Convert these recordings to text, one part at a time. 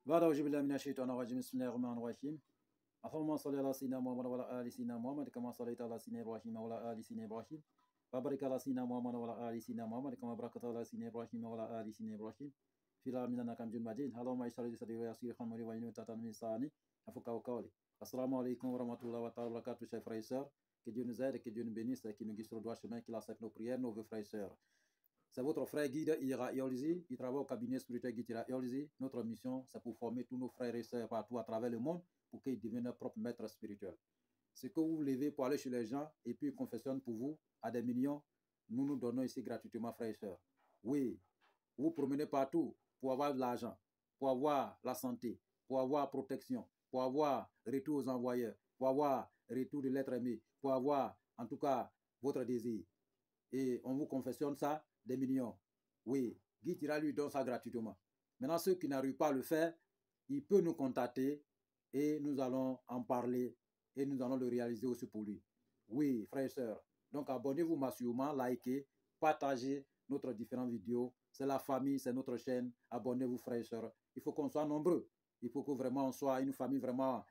بعد أعوذ بالله من الشيطان الرجيم بسم الله الرحمن الرحيم اللهم صل على سيدنا محمد وعلى آل سيدنا محمد كما صليت على سيدنا إبراهيم وعلى آل سيدنا إبراهيم وبارك على سيدنا محمد وعلى آل سيدنا محمد كما باركت على سيدنا إبراهيم وعلى آل سيدنا إبراهيم في العالمين إنك حميد مجيد اللهم اشرح لي صدري ويسر لي أمري واحلل عقدة من لساني يفقهوا قولي. Assalamu alaikum wa rahmatullahi wa barakatuh, chers frères et sœurs. Que Dieu nous aide, que Dieu nous bénisse, qu'il nous guide sur le droit chemin, qu'il accepte nos prières, nos vœux, frères et sœurs. C'est votre frère guide Ira Yolzi. Il travaille au cabinet spirituel guide Ira Yolzi. Notre mission, c'est pour former tous nos frères et sœurs partout à travers le monde pour qu'ils deviennent leurs propres maîtres spirituels. Ce que vous levez pour aller chez les gens et puis ils confessionnent pour vous à des millions, nous nous donnons ici gratuitement, frères et sœurs. Oui, vous promenez partout pour avoir de l'argent, pour avoir la santé, pour avoir protection, pour avoir retour aux envoyeurs, pour avoir retour de l'être aimé, pour avoir en tout cas votre désir. Et on vous confessionne ça, des millions. Oui, Guy Tira lui donne ça gratuitement. Maintenant, ceux qui n'arrivent pas à le faire, il peut nous contacter et nous allons en parler et nous allons le réaliser aussi pour lui. Oui, frères et sœurs. Donc, abonnez-vous massivement, likez, partagez notre différentes vidéos. C'est la famille, c'est notre chaîne. Abonnez-vous, frères et sœurs. Il faut qu'on soit nombreux. Il faut que vraiment on soit une famille vraiment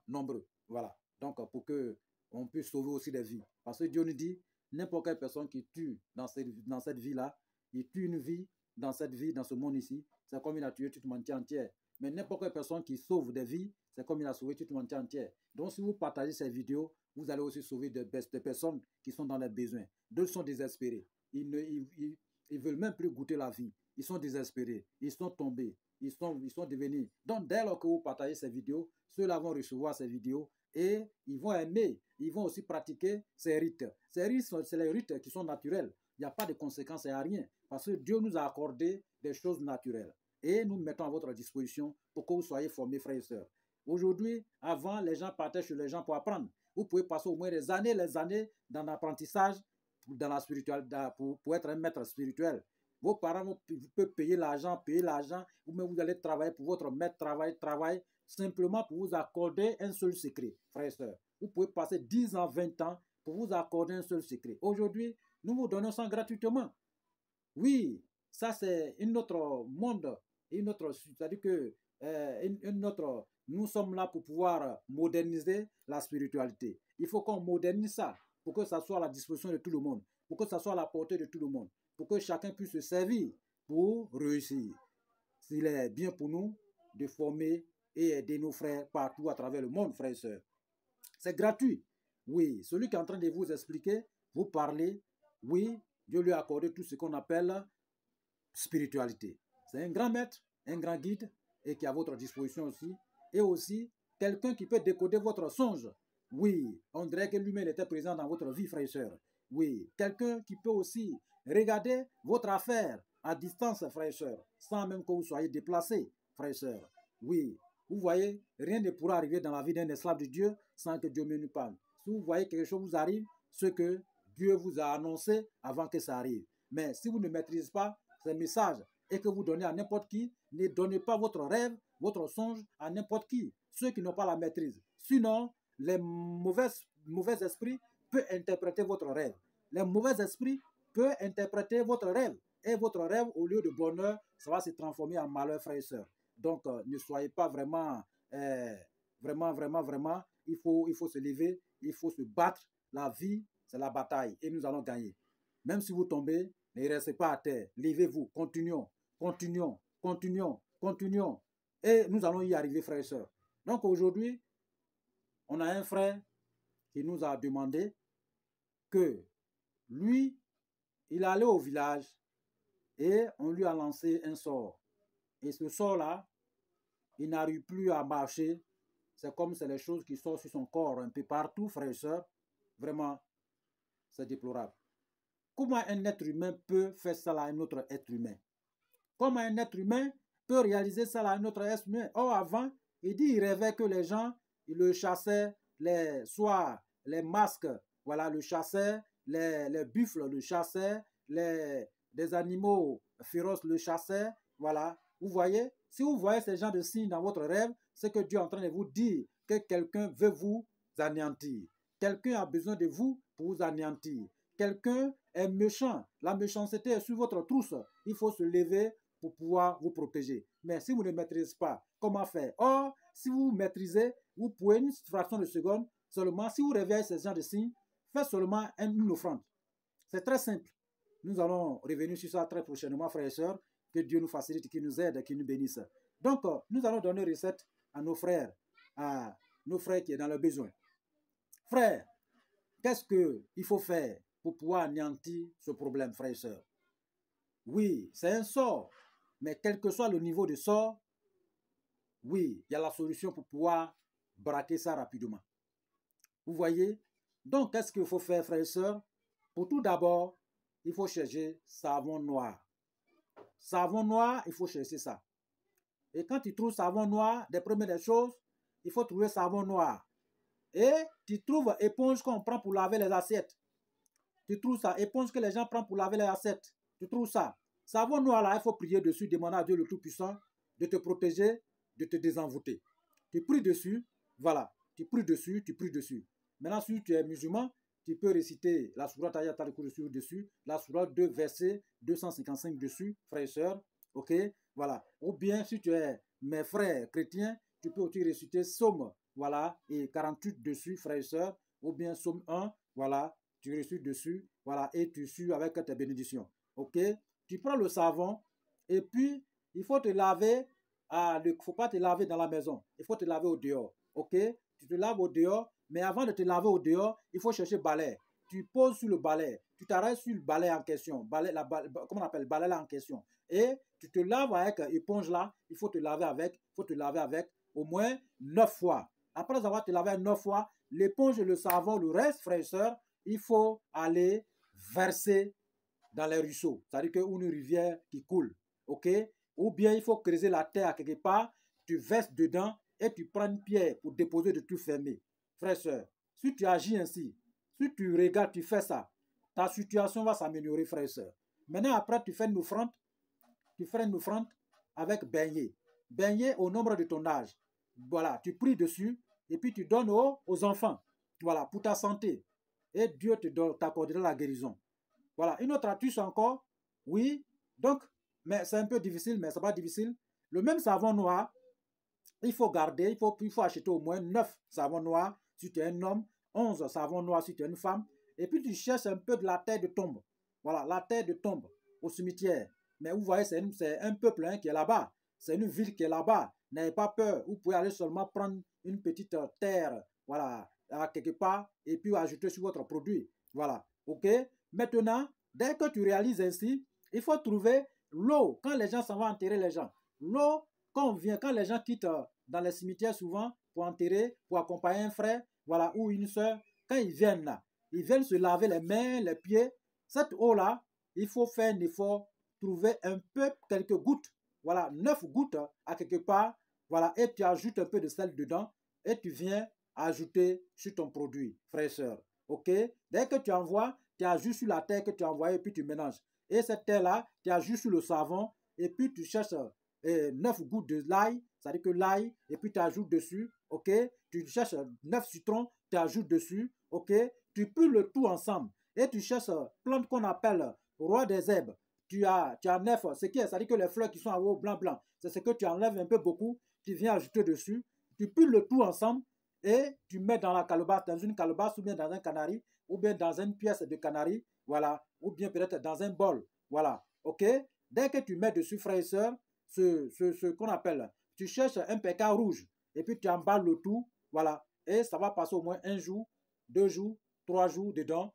nombreux. Voilà. Donc, pour que on puisse sauver aussi des vies. Parce que Dieu nous dit, n'importe quelle personne qui tue dans cette vie-là, il tue une vie dans cette vie, dans ce monde ici, c'est comme il a tué toute l'humanité entière. Mais n'importe quelle personne qui sauve des vies, c'est comme il a sauvé toute l'humanité entière. Donc, si vous partagez ces vidéos, vous allez aussi sauver des personnes qui sont dans les besoins. D'autres sont désespérés. Ils veulent même plus goûter la vie. Ils sont désespérés. Ils sont tombés. Ils sont devenus. Donc, dès lors que vous partagez ces vidéos, ceux-là vont recevoir ces vidéos et ils vont aimer. Ils vont aussi pratiquer ces rites. Ces rites, c'est les rites qui sont naturels. Il n'y a pas de conséquences à rien. Parce que Dieu nous a accordé des choses naturelles. Et nous mettons à votre disposition pour que vous soyez formés, frères et sœurs. Aujourd'hui, avant, les gens partaient chez les gens pour apprendre. Vous pouvez passer au moins des années, dans l'apprentissage, dans la spiritualité, pour être un maître spirituel. Vos parents vous peuvent payer l'argent, ou même vous allez travailler pour votre maître, travail, simplement pour vous accorder un seul secret, frères et sœurs. Vous pouvez passer 10 ans, 20 ans pour vous accorder un seul secret. Aujourd'hui, nous vous donnons ça gratuitement. Oui, ça c'est un autre monde, c'est-à-dire que nous sommes là pour pouvoir moderniser la spiritualité. Il faut qu'on modernise ça pour que ça soit à la disposition de tout le monde, pour que ça soit à la portée de tout le monde, pour que chacun puisse se servir pour réussir. Il est bien pour nous de former et aider nos frères partout à travers le monde, frères et sœurs. C'est gratuit. Oui, celui qui est en train de vous expliquer, vous parler, oui, Dieu lui a accordé tout ce qu'on appelle spiritualité. C'est un grand maître, un grand guide et qui est à votre disposition aussi. Et aussi, quelqu'un qui peut décoder votre songe. Oui, on dirait que lui-même était présent dans votre vie, frères et sœurs. Oui, quelqu'un qui peut aussi regarder votre affaire à distance, frères et sœurs, sans même que vous soyez déplacés, frères et sœurs. Oui, vous voyez, rien ne pourra arriver dans la vie d'un esclave de Dieu sans que Dieu me parle. Si vous voyez quelque chose vous arrive, ce que Dieu vous a annoncé avant que ça arrive. Mais si vous ne maîtrisez pas ces messages et que vous donnez à n'importe qui, ne donnez pas votre rêve, votre songe à n'importe qui, ceux qui n'ont pas la maîtrise. Sinon, les mauvais esprits peuvent interpréter votre rêve. Les mauvais esprits peuvent interpréter votre rêve. Et votre rêve, au lieu de bonheur, ça va se transformer en malheur, frères et sœurs. Donc, ne soyez pas vraiment, il faut se lever, il faut se battre. La vie, c'est la bataille et nous allons gagner. Même si vous tombez, ne restez pas à terre. Levez-vous, continuons. Et nous allons y arriver, frères et sœurs. Donc, aujourd'hui, on a un frère qui nous a demandé que lui, il allait au village et on lui a lancé un sort. Et ce sort-là, il n'arrive plus à marcher. C'est comme c'est les choses qui sortent sur son corps un peu partout, frères et sœurs. Vraiment, c'est déplorable. Comment un être humain peut faire ça à un autre être humain? Comment un être humain peut réaliser ça à un autre être humain? Or, avant, il dit qu'il rêvait que les gens, ils le chassaient, soit les masques, voilà, le chassaient, les buffles le chassaient, des animaux féroces le chassaient, voilà. Vous voyez, si vous voyez ces gens de signes dans votre rêve, c'est que Dieu est en train de vous dire que quelqu'un veut vous anéantir. Quelqu'un a besoin de vous pour vous anéantir. Quelqu'un est méchant. La méchanceté est sur votre trousse. Il faut se lever pour pouvoir vous protéger. Mais si vous ne maîtrisez pas comment faire. Or, si vous maîtrisez, vous pouvez une fraction de seconde seulement, si vous réveillez ces gens de signes, faites seulement une offrande. C'est très simple. Nous allons revenir sur ça très prochainement, frères et sœurs. Que Dieu nous facilite, qu'il nous aide, qu'il nous bénisse. Donc, nous allons donner une recette à nos frères qui sont dans le besoin. Frères, qu'est-ce qu'il faut faire pour pouvoir anéantir ce problème, frères et sœurs? Oui, c'est un sort, mais quel que soit le niveau de sort, oui, il y a la solution pour pouvoir braquer ça rapidement. Vous voyez? Donc, qu'est-ce qu'il faut faire, frères et sœurs? Pour tout d'abord, il faut chercher savon noir. Savon noir, il faut chercher ça. Et quand tu trouves savon noir, des premières choses, il faut trouver savon noir. Et tu trouves éponge qu'on prend pour laver les assiettes. Tu trouves ça, éponge que les gens prennent pour laver les assiettes. Tu trouves ça. Savon noir là, il faut prier dessus, demander à Dieu le Tout-Puissant de te protéger, de te désenvoûter. Tu pries dessus, voilà. Tu pries dessus, tu pries dessus. Maintenant, si tu es musulman, tu peux réciter la sourate Ayat al-Kursi dessus, la sourate 2, verset 255 dessus, frères et sœurs, ok, voilà. Ou bien, si tu es mes frères chrétiens, tu peux aussi réciter Somme, voilà, et 48 dessus, frères et sœurs, ou bien Somme 1, voilà, tu récites dessus, voilà, et tu suis avec tes bénédictions, ok. Tu prends le savon, et puis, il faut te laver, il ne faut pas te laver dans la maison, il faut te laver au dehors, ok. Tu te laves au dehors, mais avant de te laver au dehors, il faut chercher balai. Tu poses sur le balai, tu t'arrêtes sur le balai en question, comment on appelle, balai là en question. Et tu te laves avec éponge là, il faut te laver avec au moins 9 fois. Après avoir te lavé 9 fois, l'éponge et le savon, le reste, frères et sœurs, il faut aller verser dans les ruisseaux. C'est-à-dire qu'une rivière qui coule, ok? Ou bien il faut creuser la terre quelque part, tu verses dedans et tu prends une pierre pour déposer de tout fermer. Frère, sœur, si tu agis ainsi, si tu regardes, tu fais ça, ta situation va s'améliorer, frère et sœur. Maintenant, après, tu fais une offrande avec beignet. Beignet au nombre de ton âge. Voilà, tu pries dessus et puis tu donnes aux enfants. Voilà, pour ta santé. Et Dieu t'accordera la guérison. Voilà, une autre astuce encore. Oui, donc, mais c'est un peu difficile, mais c'est pas difficile. Le même savon noir, il faut garder, il faut acheter au moins 9 savons noirs si tu es un homme, 11 savons noirs si tu es une femme. Et puis tu cherches un peu de la terre de tombe. Voilà, la terre de tombe au cimetière. Mais vous voyez, c'est un peuple qui est là-bas. C'est une ville qui est là-bas. N'ayez pas peur. Vous pouvez aller seulement prendre une petite terre, voilà, quelque part, et puis ajouter sur votre produit. Voilà, ok? Maintenant, dès que tu réalises ainsi, il faut trouver l'eau. Quand les gens s'en vont enterrer les gens, l'eau, quand les gens quittent dans les cimetières souvent pour enterrer, pour accompagner un frère, voilà, ou une soeur, quand ils viennent là, ils viennent se laver les mains, les pieds. Cette eau-là, il faut faire un effort, trouver un peu, quelques gouttes, voilà, 9 gouttes à quelque part, voilà, et tu ajoutes un peu de sel dedans, et tu viens ajouter sur ton produit, frère et soeur, ok? Dès que tu envoies, tu ajoutes sur la terre que tu as envoyée, et puis tu mélanges. Et cette terre-là, tu ajoutes sur le savon, et puis tu cherches 9 gouttes de l'ail, c'est-à-dire que l'ail, et puis tu ajoutes dessus, ok? Tu cherches 9 citrons, tu ajoutes dessus, ok? Tu pulls le tout ensemble et tu cherches plante qu'on appelle roi des herbes. Tu enlèves ce qui est, c'est-à-dire que les fleurs qui sont en haut blanc, c'est ce que tu enlèves un peu beaucoup, tu viens ajouter dessus, tu pulls le tout ensemble et tu mets dans la calebasse, dans une calebasse ou bien dans un canari, ou bien dans une pièce de canari, voilà, ou bien peut-être dans un bol, voilà, ok? Dès que tu mets dessus, frères et sœurs, ce qu'on appelle, tu cherches un pécard rouge et puis tu emballes le tout, voilà, et ça va passer au moins 1 jour, 2 jours, 3 jours dedans.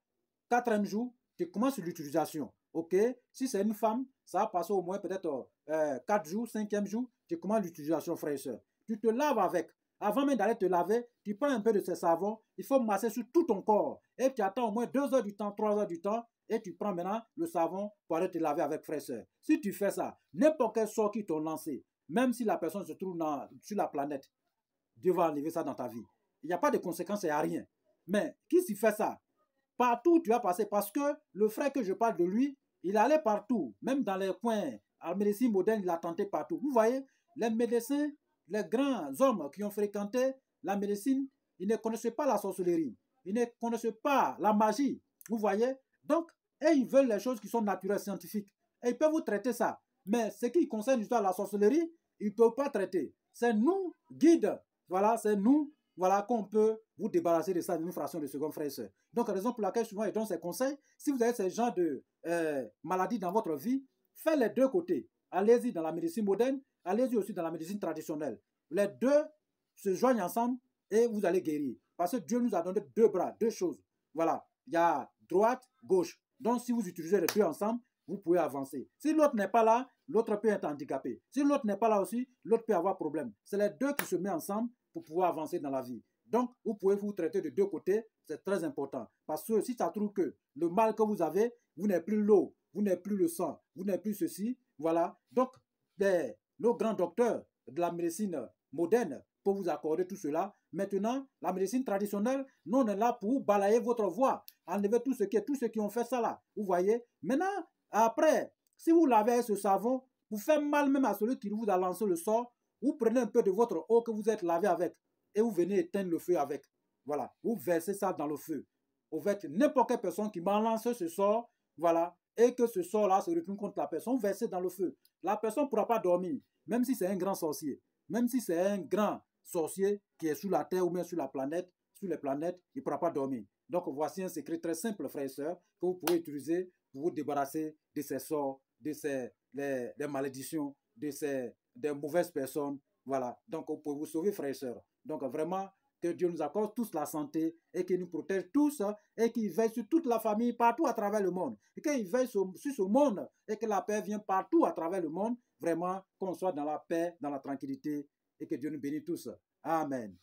4e jour, tu commences l'utilisation, ok? Si c'est une femme, ça va passer au moins peut-être 4 jours, 5e jour, tu commences l'utilisation, frère et soeur. Tu te laves avec. Avant même d'aller te laver, tu prends un peu de ce savon, il faut masser sur tout ton corps. Et tu attends au moins 2 heures du temps, 3 heures du temps, et tu prends maintenant le savon pour aller te laver avec, frère et soeur. Si tu fais ça, n'importe quel sort qui t'ont lancé, même si la personne se trouve sur la planète, Dieu va enlever ça dans ta vie. Il n'y a pas de conséquences, il n'y a rien. Mais qui s'y fait ça? Partout où tu as passé, parce que le frère que je parle de lui, il allait partout, même dans les coins. En médecine moderne, il a tenté partout. Vous voyez, les médecins, les grands hommes qui ont fréquenté la médecine, ils ne connaissaient pas la sorcellerie. Ils ne connaissaient pas la magie. Vous voyez? Donc, et ils veulent les choses qui sont naturelles, scientifiques. Et ils peuvent vous traiter ça. Mais ce qui concerne l'histoire de la sorcellerie, ils ne peuvent pas traiter. c'est nous, guides, voilà, c'est nous, voilà, qu'on peut vous débarrasser de ça, d'une fraction de seconde, frère et soeur. Donc, raison pour laquelle souvent je donne ces conseils, si vous avez ce genre de maladie dans votre vie, faites les deux côtés. Allez-y dans la médecine moderne, allez-y aussi dans la médecine traditionnelle. Les deux se joignent ensemble et vous allez guérir. Parce que Dieu nous a donné deux bras, deux choses. Voilà, il y a droite, gauche. Donc, si vous utilisez les deux ensemble, vous pouvez avancer. Si l'autre n'est pas là, l'autre peut être handicapé. Si l'autre n'est pas là aussi, l'autre peut avoir problème. C'est les deux qui se mettent ensemble pour pouvoir avancer dans la vie. Donc, vous pouvez vous traiter de deux côtés, c'est très important. Parce que si ça trouve que le mal que vous avez, vous n'êtes plus l'eau, vous n'êtes plus le sang, vous n'êtes plus ceci, voilà. Donc, nos grands docteurs de la médecine moderne pour vous accorder tout cela. Maintenant, la médecine traditionnelle, nous, on est là pour balayer votre voie, enlever tous ceux qui ont fait ça là. Vous voyez? Maintenant, après, si vous lavez avec ce savon, vous faites mal même à celui qui vous a lancé le sort, vous prenez un peu de votre eau que vous êtes lavé avec et vous venez éteindre le feu avec. Voilà, vous versez ça dans le feu. Vous faites n'importe quelle personne qui m'a lancé ce sort, voilà, et que ce sort-là se retourne contre la personne, vous versez dans le feu. La personne ne pourra pas dormir, même si c'est un grand sorcier, même si c'est un grand sorcier qui est sous la terre ou même sur la planète, sur les planètes, il ne pourra pas dormir. Donc voici un secret très simple, frères et sœurs, que vous pouvez utiliser pour vous débarrasser de ces sorts, de des malédictions, des mauvaises personnes. Voilà, donc vous pouvez vous sauver, frères et sœurs. Donc vraiment, que Dieu nous accorde tous la santé et qu'il nous protège tous et qu'il veille sur toute la famille partout à travers le monde. Et qu'il veille sur ce monde et que la paix vienne partout à travers le monde. Vraiment, qu'on soit dans la paix, dans la tranquillité et que Dieu nous bénisse tous. Amen.